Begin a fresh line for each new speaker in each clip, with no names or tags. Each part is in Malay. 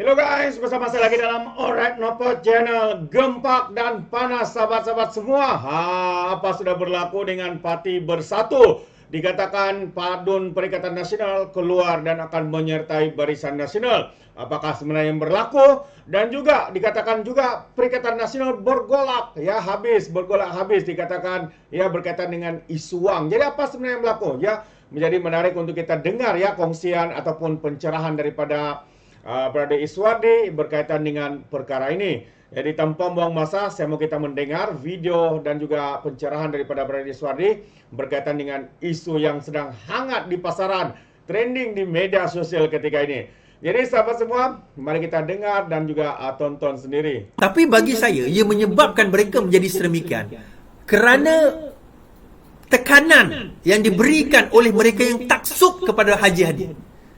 Hello guys, bersama saya lagi dalam Alright Nopo Channel. Gempak dan panas sahabat-sahabat semua. Apa sudah berlaku dengan Parti Bersatu? Dikatakan Padun Perikatan Nasional keluar dan akan menyertai Barisan Nasional. Apakah sebenarnya yang berlaku? Dan juga dikatakan juga Perikatan Nasional bergolak, ya habis, bergolak habis dikatakan ya berkaitan dengan isu wang. Jadi apa sebenarnya yang berlaku? Ya menjadi menarik untuk kita dengar ya kongsian ataupun pencerahan daripada Brother Iswardi berkaitan dengan perkara ini. Jadi tanpa buang masa, saya mau kita mendengar video dan juga pencerahan daripada Brother Iswardi berkaitan dengan isu yang sedang hangat di pasaran, trending di media sosial ketika ini. Jadi sahabat semua, mari kita dengar dan juga tonton sendiri.
Tapi bagi saya, ia menyebabkan mereka menjadi sedemikian kerana tekanan yang diberikan oleh mereka yang taksub kepada Haji Hadi.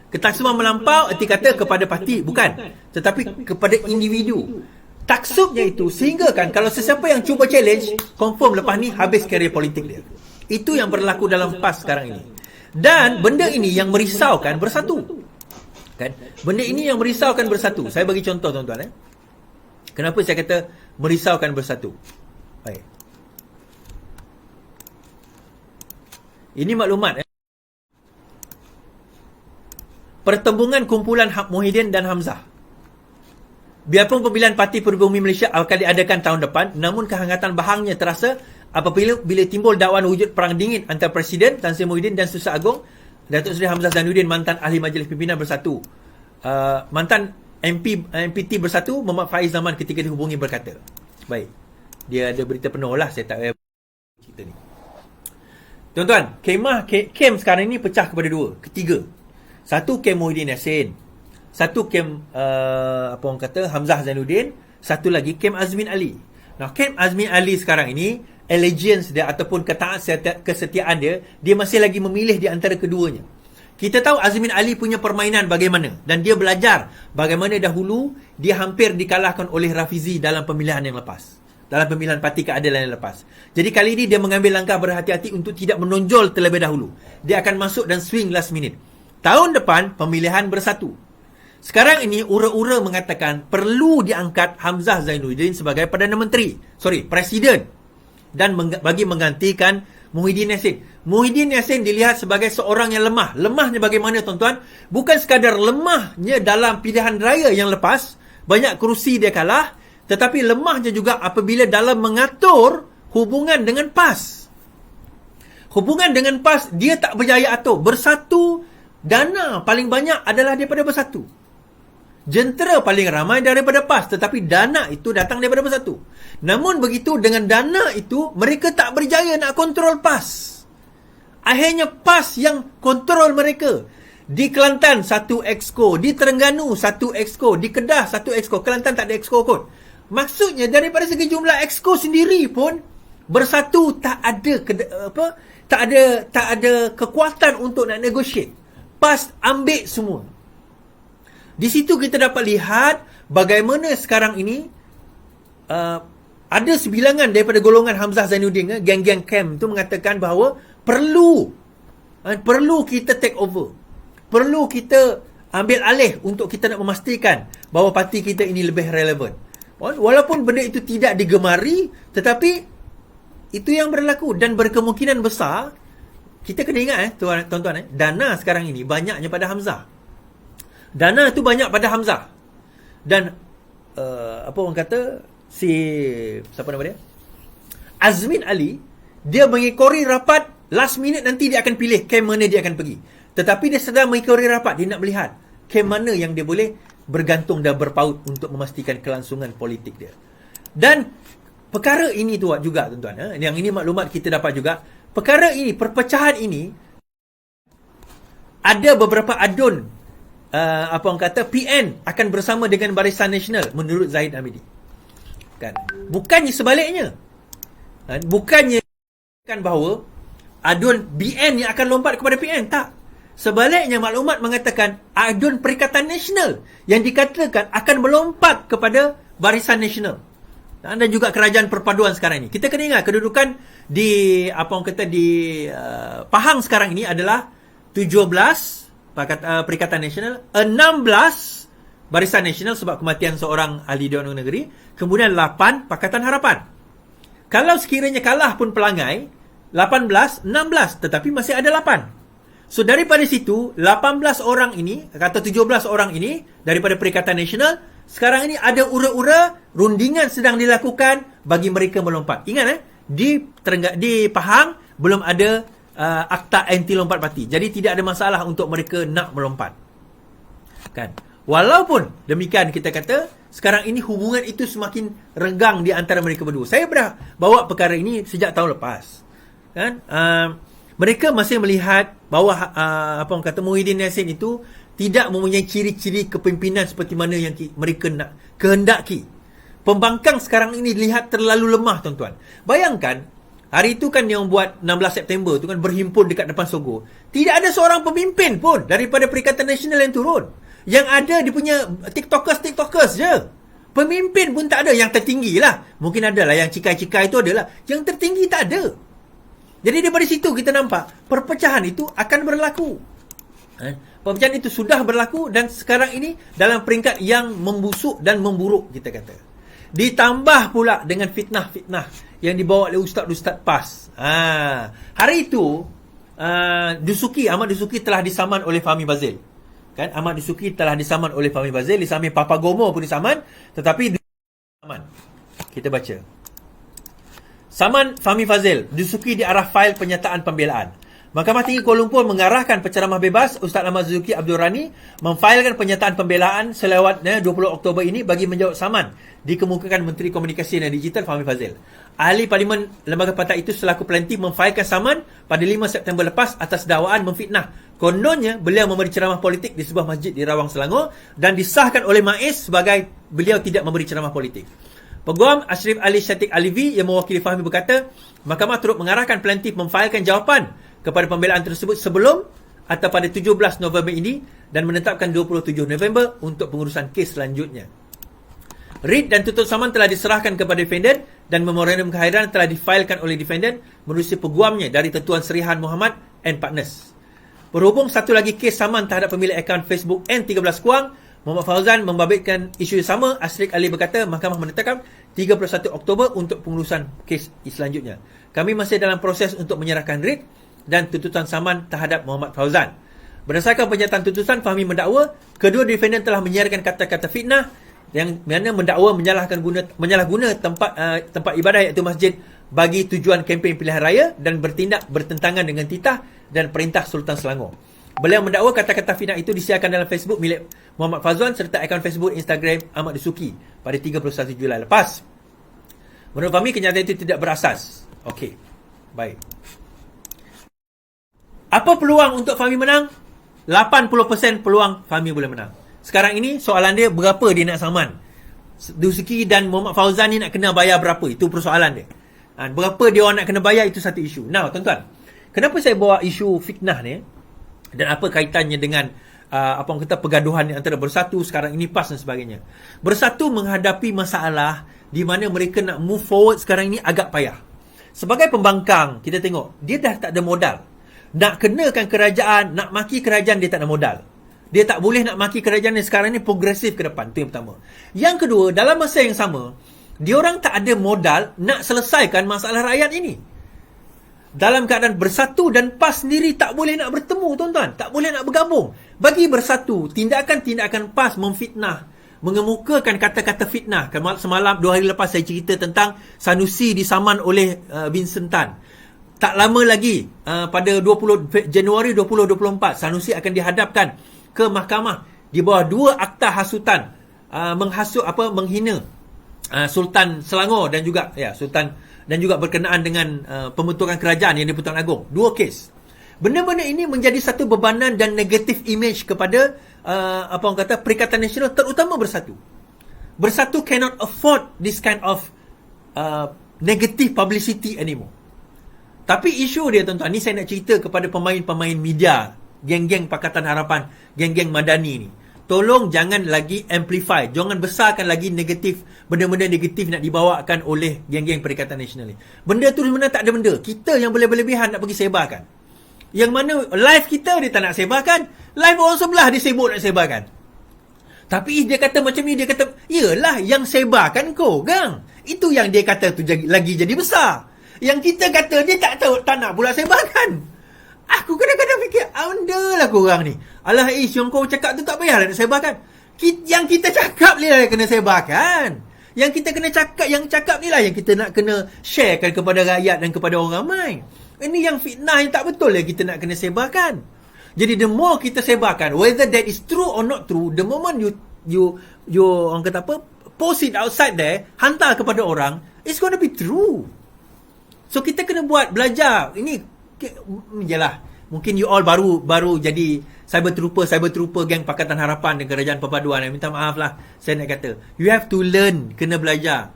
Ketaksuban melampau erti kata kepada parti, bukan, tetapi kepada individu. Taksubnya itu sehingga kan kalau sesiapa yang cuba challenge, confirm lepas ni habis karier politik dia. Itu yang berlaku dalam PAS sekarang ini. Dan benda ini yang merisaukan Bersatu. Kan? Benda ini yang merisaukan Bersatu. Saya bagi contoh tuan-tuan. Kenapa saya kata merisaukan Bersatu? Baik. Ini maklumat. Pertembungan kumpulan Muhyiddin dan Hamzah. Biarpun pemilihan Parti Peribumi Malaysia akan diadakan tahun depan, namun kehangatan bahangnya terasa apabila timbul dakwaan wujud perang dingin antara Presiden Tan Sri Muhyiddin dan Susah Agong Datuk Seri Hamzah Zainuddin, mantan Ahli Majlis Pimpinan Bersatu. Mantan MPT Bersatu Muhammad Faiz Zaman ketika dihubungi berkata, baik, dia ada berita penuh lah, saya tak payah cerita ni. Tuan-tuan, kem sekarang ni pecah kepada dua, ketiga. Satu kem Muhyiddin Yassin, satu kem Hamzah Zainuddin, satu lagi kem Azmin Ali. Nah, kem Azmin Ali sekarang ini, allegiance dia ataupun kesetiaan dia masih lagi memilih di antara keduanya. Kita tahu Azmin Ali punya permainan bagaimana, dan dia belajar bagaimana dahulu dia hampir dikalahkan oleh Rafizi dalam pemilihan yang lepas, dalam pemilihan Parti Keadilan yang lepas. Jadi kali ini dia mengambil langkah berhati-hati untuk tidak menonjol terlebih dahulu. Dia akan masuk dan swing last minute. Tahun depan pemilihan Bersatu. Sekarang ini ura-ura mengatakan perlu diangkat Hamzah Zainuddin sebagai Perdana Menteri, Presiden, dan bagi menggantikan Muhyiddin Yassin. Muhyiddin Yassin dilihat sebagai seorang yang lemah. Lemahnya bagaimana tuan-tuan? Bukan sekadar lemahnya dalam pilihan raya yang lepas, banyak kerusi dia kalah, tetapi lemahnya juga apabila dalam mengatur hubungan dengan PAS. Hubungan dengan PAS dia tak berjaya atur. Bersatu, dana paling banyak adalah daripada Bersatu. Jentera paling ramai daripada PAS, tetapi dana itu datang daripada Bersatu. Namun begitu, dengan dana itu mereka tak berjaya nak kontrol PAS. Akhirnya PAS yang kontrol mereka. Di Kelantan satu exco, di Terengganu satu exco, di Kedah satu exco. Kelantan tak ada exco kot. Maksudnya daripada segi jumlah exco sendiri pun Bersatu tak ada kekuatan untuk nak negotiate. PAS ambil semua. Di situ kita dapat lihat bagaimana sekarang ini ada sebilangan daripada golongan Hamzah Zainuddin, geng-geng camp tu mengatakan bahawa perlu kita take over. Perlu kita ambil alih untuk kita nak memastikan bahawa parti kita ini lebih relevan. Walaupun benda itu tidak digemari, tetapi itu yang berlaku dan berkemungkinan besar. Kita kena ingat tuan-tuan, dana sekarang ini banyaknya pada Hamzah. Dana tu banyak pada Hamzah. Dan orang kata siapa nama dia? Azmin Ali, dia mengikori rapat last minute, nanti dia akan pilih kem mana dia akan pergi. Tetapi dia sedang mengikori rapat, dia nak melihat kem mana yang dia boleh bergantung dan berpaut untuk memastikan kelangsungan politik dia. Dan perkara ini tu juga tuan-tuan, yang ini maklumat kita dapat juga. Perkara ini, perpecahan ini, ada beberapa adun PN akan bersama dengan Barisan Nasional menurut Zahid Hamidi. Kan? Bukannya sebaliknya. Bukannya bahawa adun BN yang akan lompat kepada PN, tak. Sebaliknya maklumat mengatakan adun Perikatan Nasional yang dikatakan akan melompat kepada Barisan Nasional. Dan juga kerajaan perpaduan sekarang ini. Kita kena ingat kedudukan di Pahang sekarang ini adalah 17 Perikatan Nasional, 16 Barisan Nasional sebab kematian seorang ahli Dewan Negeri. Kemudian 8 Pakatan Harapan. Kalau sekiranya kalah pun pelangai, 18, 16, tetapi masih ada 8. So daripada situ 18 orang ini atau 17 orang ini daripada Perikatan Nasional, sekarang ini ada ura-ura rundingan sedang dilakukan bagi mereka melompat. Ingat di Pahang belum ada akta anti lompat parti. Jadi tidak ada masalah untuk mereka nak melompat. Kan? Walaupun demikian kita kata sekarang ini hubungan itu semakin renggang di antara mereka berdua. Saya pernah bawa perkara ini sejak tahun lepas. Kan? Mereka masih melihat bahawa Muhyiddin Yassin itu tidak mempunyai ciri-ciri kepimpinan seperti mana yang mereka nak kehendaki. Pembangkang sekarang ini dilihat terlalu lemah, tuan-tuan. Bayangkan, hari itu kan yang buat 16 September tu kan berhimpun dekat depan Sogo. Tidak ada seorang pemimpin pun daripada Perikatan Nasional yang turun. Yang ada dia punya TikTokers je. Pemimpin pun tak ada. Yang tertinggi lah. Mungkin ada lah yang cikai-cikai itu adalah. Yang tertinggi tak ada. Jadi daripada situ kita nampak perpecahan itu akan berlaku. Perpecahan itu sudah berlaku dan sekarang ini dalam peringkat yang membusuk dan memburuk kita kata. Ditambah pula dengan fitnah-fitnah yang dibawa oleh ustaz-ustaz PAS. Hari itu Ahmad Dusuki telah disaman oleh Fahmi Fadzil. Kan Ahmad Dusuki telah disaman oleh Fahmi Fadzil, di samping Papa Gomo pun disaman, tetapi disaman. Kita baca. Saman Fahmi Fadzil, Dusuki diarah fail penyataan pembelaan. Mahkamah Tinggi Kuala Lumpur mengarahkan penceramah bebas Ustaz Ahmad Zuki Abdul Rani memfailkan penyataan pembelaan selewatnya 20 Oktober ini bagi menjawab saman dikemukakan Menteri Komunikasi dan Digital Fahmi Fadzil. Ahli Parlimen Lembaga Partai itu selaku pelantik memfailkan saman pada 5 September lepas atas dakwaan memfitnah. Kononnya beliau memberi ceramah politik di sebuah masjid di Rawang, Selangor dan disahkan oleh MAIS sebagai beliau tidak memberi ceramah politik. Peguam Ashrif Ali Syatik Alivi yang mewakili Fahmi berkata, Mahkamah turut mengarahkan pelantik memfailkan jawapan kepada pembelaan tersebut sebelum atau pada 17 November ini dan menetapkan 27 November untuk pengurusan kes selanjutnya. Writ dan tuntut saman telah diserahkan kepada defendant dan memorandum kehadiran telah difailkan oleh defendant menerusi peguamnya dari Tuan Serihan Muhammad and Partners. Berhubung satu lagi kes saman terhadap pemilik akaun Facebook N13 Kuang, Muhammad Fauzan membabitkan isu yang sama. Asrik Ali berkata mahkamah menetapkan 31 Oktober untuk pengurusan kes selanjutnya. Kami masih dalam proses untuk menyerahkan writ dan tuntutan saman terhadap Muhammad Fauzan. Berdasarkan pernyataan tuntutan, Fahmi mendakwa kedua defendant telah menyiarkan kata-kata fitnah yang mana mendakwa menyalahguna tempat ibadah iaitu masjid bagi tujuan kempen pilihan raya dan bertindak bertentangan dengan titah dan perintah Sultan Selangor. Beliau mendakwa kata-kata fitnah itu disiarkan dalam Facebook milik Muhammad Fazwan serta akaun Facebook Instagram Ahmad Dusuki pada 31 Julai lepas. Menurut Fahmi, kenyataan itu tidak berasas. Okey, baik. Apa peluang untuk Fahmi menang? 80% peluang Fahmi boleh menang. Sekarang ini soalan dia berapa dia nak saman. Dusuki dan Muhammad Fauzan ni nak kena bayar berapa? Itu persoalan dia. Berapa dia orang nak kena bayar, itu satu isu. Now, tuan-tuan, kenapa saya bawa isu fitnah ni? Dan apa kaitannya dengan pergaduhan antara Bersatu sekarang ini, PAS dan sebagainya. Bersatu menghadapi masalah di mana mereka nak move forward sekarang ini agak payah. Sebagai pembangkang, kita tengok dia dah tak ada modal. Nak kenakan kerajaan, nak maki kerajaan, dia tak ada modal. Dia tak boleh nak maki kerajaan yang sekarang ni progresif ke depan. Itu yang pertama. Yang kedua, dalam masa yang sama, diorang tak ada modal nak selesaikan masalah rakyat ini. Dalam keadaan Bersatu dan PAS sendiri tak boleh nak bertemu, tuan-tuan. Tak boleh nak bergabung. Bagi Bersatu, tindakan-tindakan PAS memfitnah, mengemukakan kata-kata fitnah. Semalam, 2 hari lepas saya cerita tentang Sanusi disaman oleh Vincent Tan. Tak lama lagi, pada 20 Januari 2024, Sanusi akan dihadapkan ke mahkamah di bawah 2 akta hasutan menghina Sultan Selangor dan juga Sultan dan juga berkenaan dengan pembentukan kerajaan yang di-Pertuan Agong. 2 kes. Benda-benda ini menjadi satu bebanan dan negative image kepada Perikatan Nasional, terutama Bersatu. Bersatu cannot afford this kind of negative publicity anymore. Tapi isu dia, tuan-tuan, ni saya nak cerita kepada pemain-pemain media, geng-geng Pakatan Harapan, geng-geng Madani ni. Tolong jangan lagi amplify, jangan besarkan lagi negatif, benda-benda negatif nak dibawakan oleh geng-geng Perikatan Nasional ni. Benda tu sebenarnya tak ada benda. Kita yang boleh berlebihan nak pergi sebarkan. Yang mana live kita dia tak nak sebarkan, live orang sebelah dia sibuk nak sebarkan. Tapi dia kata macam ni, dia kata, yelah yang sebarkan kau, gang. Itu yang dia kata tu lagi jadi besar. Yang kita kata dia tak tahu, tak nak pula sebarkan. Aku kadang-kadang fikir, anda lah korang ni. Alah yang kau cakap tu tak payahlah nak sebarkan. Yang kita cakap ni lah yang kena sebarkan. Yang kita kena cakap, yang cakap ni lah yang kita nak kena sharekan kepada rakyat dan kepada orang ramai. Ini yang fitnah yang tak betul lah kita nak kena sebarkan. Jadi the more kita sebarkan, whether that is true or not true, the moment you orang kata apa, post it outside there, hantar kepada orang, it's gonna be true. So kita kena buat, belajar. Ini jelah, mungkin you all baru jadi cyber trooper geng Pakatan Harapan dan Kerajaan Perpaduan. Minta maaf lah saya nak kata, you have to learn, kena belajar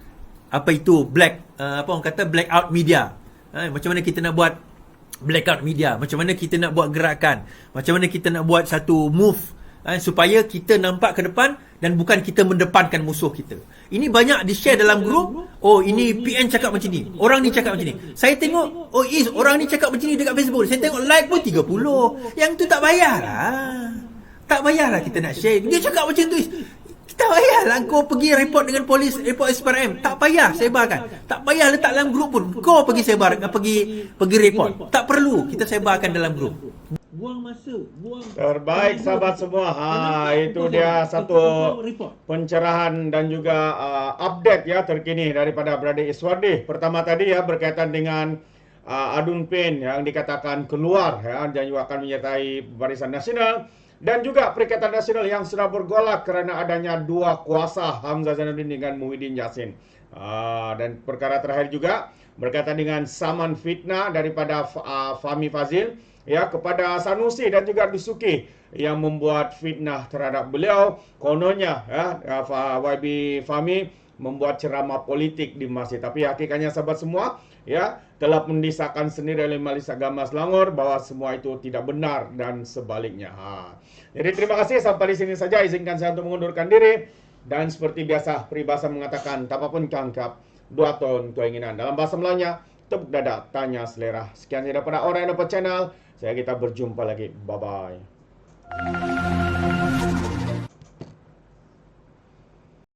apa itu blackout media. Macam mana kita nak buat blackout media, macam mana kita nak buat gerakan, macam mana kita nak buat satu move supaya kita nampak ke depan dan bukan kita mendepankan musuh kita. Ini banyak di-share dalam grup. Oh, ini PN cakap macam ni, orang ni cakap macam ni. Saya tengok, oh orang ni cakap macam ni dekat Facebook. Saya tengok like pun 30. Yang tu tak payahlah. Tak payahlah kita nak share. Dia cakap macam tu. Tak payahlah kau pergi report dengan polis, report SPRM. Tak payah sebarkan. Tak payah letak dalam grup pun. Kau pergi sebar, pergi report. Tak perlu kita sebarkan dalam grup. Buang masa,
terbaik sahabat semua. Itu dia satu pencerahan dan juga update ya terkini daripada Brother Iswardi. Pertama tadi ya berkaitan dengan Adun Pen yang dikatakan keluar ya, dan juga akan menyertai Barisan Nasional. Dan juga Perikatan Nasional yang sudah bergolak kerana adanya dua kuasa, Hamzah Zainuddin dengan Muhyiddin Yassin. Dan perkara terakhir juga berkaitan dengan saman fitnah daripada Fahmi Fazil ya kepada Sanusi dan juga Dusuki yang membuat fitnah terhadap beliau. Kononnya ya YB Fahmi membuat ceramah politik di masjid. Tapi hakikatnya sahabat semua ya telah mendisahkan sendiri oleh Majelis Agama Selangor bahawa semua itu tidak benar dan sebaliknya. Jadi terima kasih, sampai di sini saja. Izinkan saya untuk mengundurkan diri. Dan seperti biasa, peribahasa mengatakan, tapapun cangkap, 2 ton keinginan. Dalam bahasa Melayunya, tepuk dada, tanya selera. Sekian saja daripada Orang Indonesia Channel. Saya kita berjumpa lagi. Bye-bye.